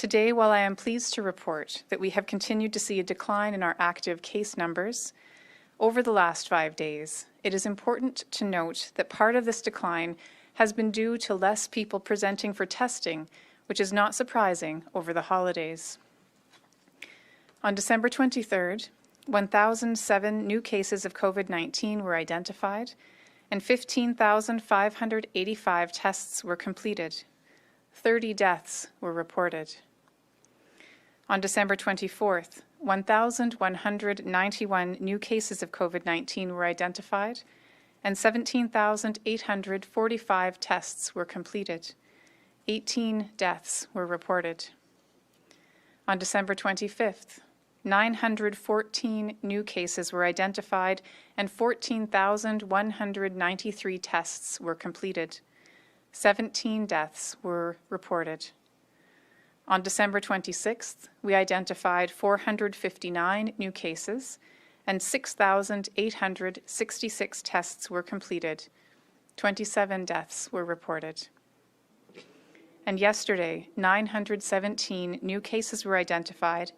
Today, while I am pleased to report that we have continued to see a decline in our active case numbers over the last 5 days, it is important to note that part of this decline has been due to less people presenting for testing, which is not surprising over the holidays. On December 23rd, 1,007 new cases of COVID-19 were identified and 15,585 tests were completed. 30 deaths were reported. On December 24th, 1,191 new cases of COVID-19 were identified and 17,845 tests were completed. 18 deaths were reported. On December 25th, 914 new cases were identified and 14,193 tests were completed. 17 deaths were reported. On December 26th, we identified 459 new cases and 6,866 tests were completed. 27 deaths were reported. And yesterday, 917 new cases were identified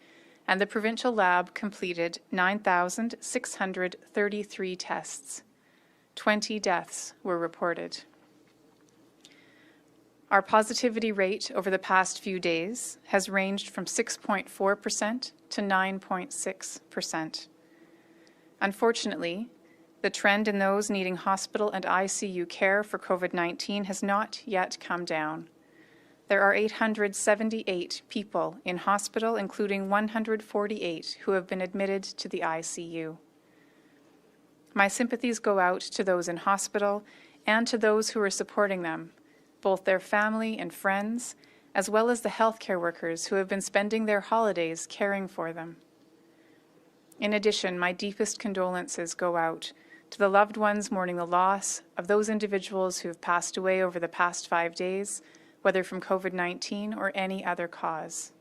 and the provincial lab completed 9,633 tests. 20 deaths were reported. Our positivity rate over the past few days has ranged from 6.4% to 9.6%. Unfortunately, the trend in those needing hospital and ICU care for COVID-19 has not yet come down. There are 878 people in hospital, including 148 who have been admitted to the ICU. My sympathies go out to those in hospital and to those who are supporting them, both their family and friends, as well as the healthcare workers who have been spending their holidays caring for them. In addition, my deepest condolences go out to the loved ones mourning the loss of those individuals who have passed away over the past 5 days, whether from COVID-19 or any other cause.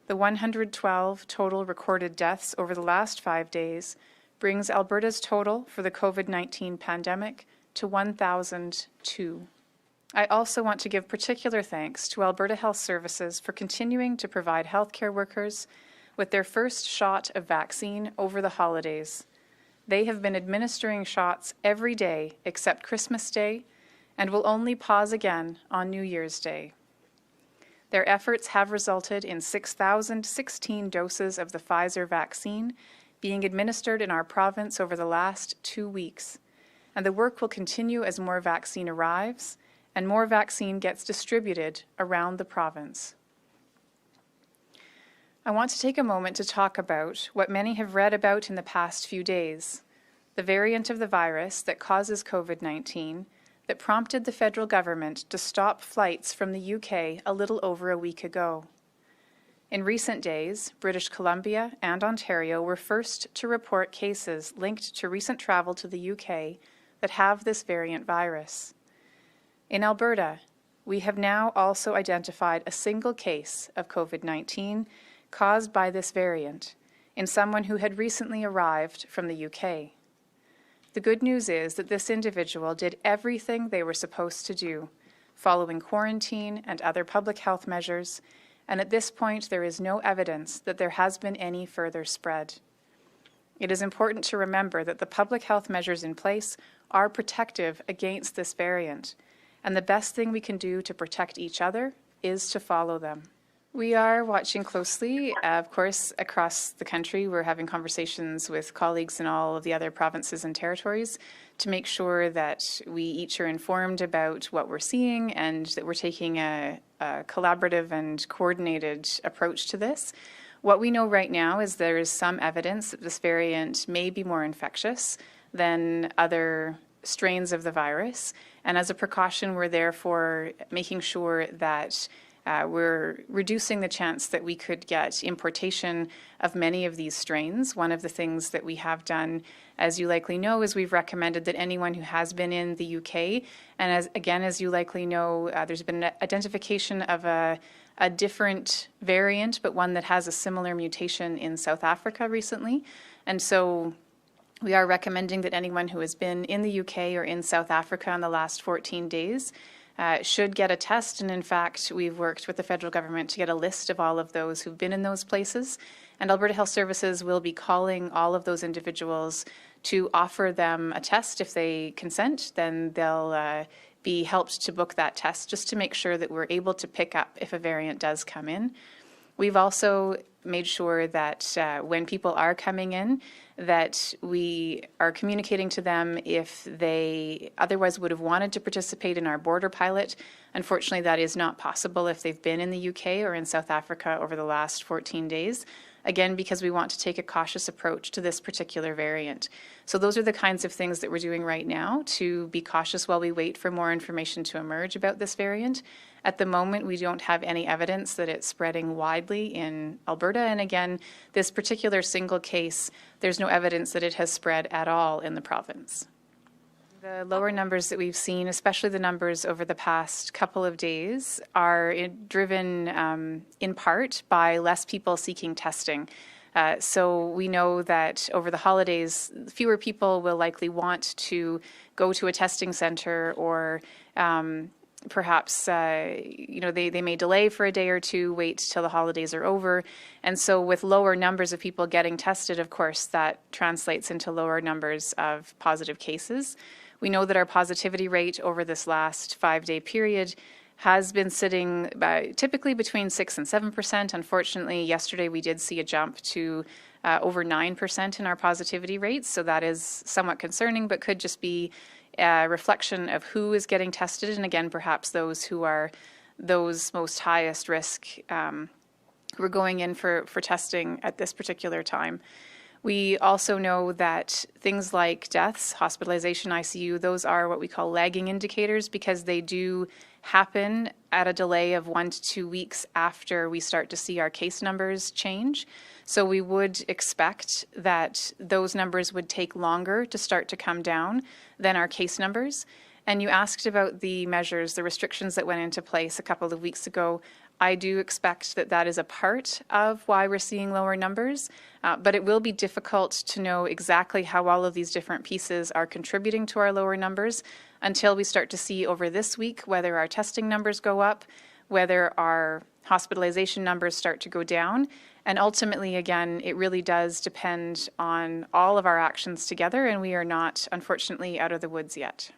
The 112 total recorded deaths over the last 5 days brings Alberta's total for the COVID-19 pandemic to 1,002. I also want to give particular thanks to Alberta Health Services for continuing to provide healthcare workers with their first shot of vaccine over the holidays. They have been administering shots every day except Christmas Day and will only pause again on New Year's Day. Their efforts have resulted in 6,016 doses of the Pfizer vaccine being administered in our province over the last 2 weeks, and the work will continue as more vaccine arrives and more vaccine gets distributed around the province. I want to take a moment to talk about what many have read about in the past few days, the variant of the virus that causes COVID-19 that prompted the federal government to stop flights from the UK a little over a week ago. In recent days, British Columbia and Ontario were first to report cases linked to recent travel to the UK that have this variant virus. In Alberta, we have now also identified a single case of COVID-19 caused by this variant in someone who had recently arrived from the UK. The good news is that this individual did everything they were supposed to do, following quarantine and other public health measures, and at this point there is no evidence that there has been any further spread. It is important to remember that the public health measures in place are protective against this variant, and the best thing we can do to protect each other is to follow them. We are watching closely, of course, across the country. We're having conversations with colleagues in all of the other provinces and territories to make sure that we each are informed about what we're seeing and that we're taking a collaborative and coordinated approach to this. What we know right now is there is some evidence that this variant may be more infectious than other strains of the virus, and as a precaution, we're therefore making sure that we're reducing the chance that we could get importation of many of these strains. One of the things that we have done, as you likely know, is we've recommended that anyone who has been in the UK, and as you likely know, there's been an identification of a different variant, but one that has a similar mutation in South Africa recently. And so we are recommending that anyone who has been in the UK or in South Africa in the last 14 days should get a test. And in fact, we've worked with the federal government to get a list of all of those who've been in those places. And Alberta Health Services will be calling all of those individuals to offer them a test. If they consent, then they'll be helped to book that test just to make sure that we're able to pick up if a variant does come in. We've also made sure that when people are coming in, that we are communicating to them if they otherwise would have wanted to participate in our border pilot. Unfortunately, that is not possible if they've been in the UK or in South Africa over the last 14 days. Again, because we want to take a cautious approach to this particular variant. So those are the kinds of things that we're doing right now to be cautious while we wait for more information to emerge about this variant. At the moment, we don't have any evidence that it's spreading widely in Alberta. And again, this particular single case, there's no evidence that it has spread at all in the province. The lower numbers that we've seen, especially the numbers over the past couple of days, are driven in part by less people seeking testing. So we know that over the holidays, fewer people will likely want to go to a testing centre, or perhaps they may delay for a day or two, wait till the holidays are over. And so with lower numbers of people getting tested, of course, that translates into lower numbers of positive cases. We know that our positivity rate over this last 5-day period has been sitting typically between 6 and 7%. Unfortunately, yesterday we did see a jump to over 9% in our positivity rates. So that is somewhat concerning, but could just be a reflection of who is getting tested. And again, perhaps those who are those most highest risk who are going in for testing at this particular time. We also know that things like deaths, hospitalization, ICU, those are what we call lagging indicators, because they do happen at a delay of 1 to 2 weeks after we start to see our case numbers change. So we would expect that those numbers would take longer to start to come down than our case numbers. And you asked about the measures, the restrictions that went into place a couple of weeks ago. I do expect that that is a part of why we're seeing lower numbers, but it will be difficult to know exactly how all of these different pieces are contributing to our lower numbers until we start to see over this week whether our testing numbers go up, whether our hospitalization numbers start to go down. And ultimately, again, it really does depend on all of our actions together, and we are not, unfortunately, out of the woods yet.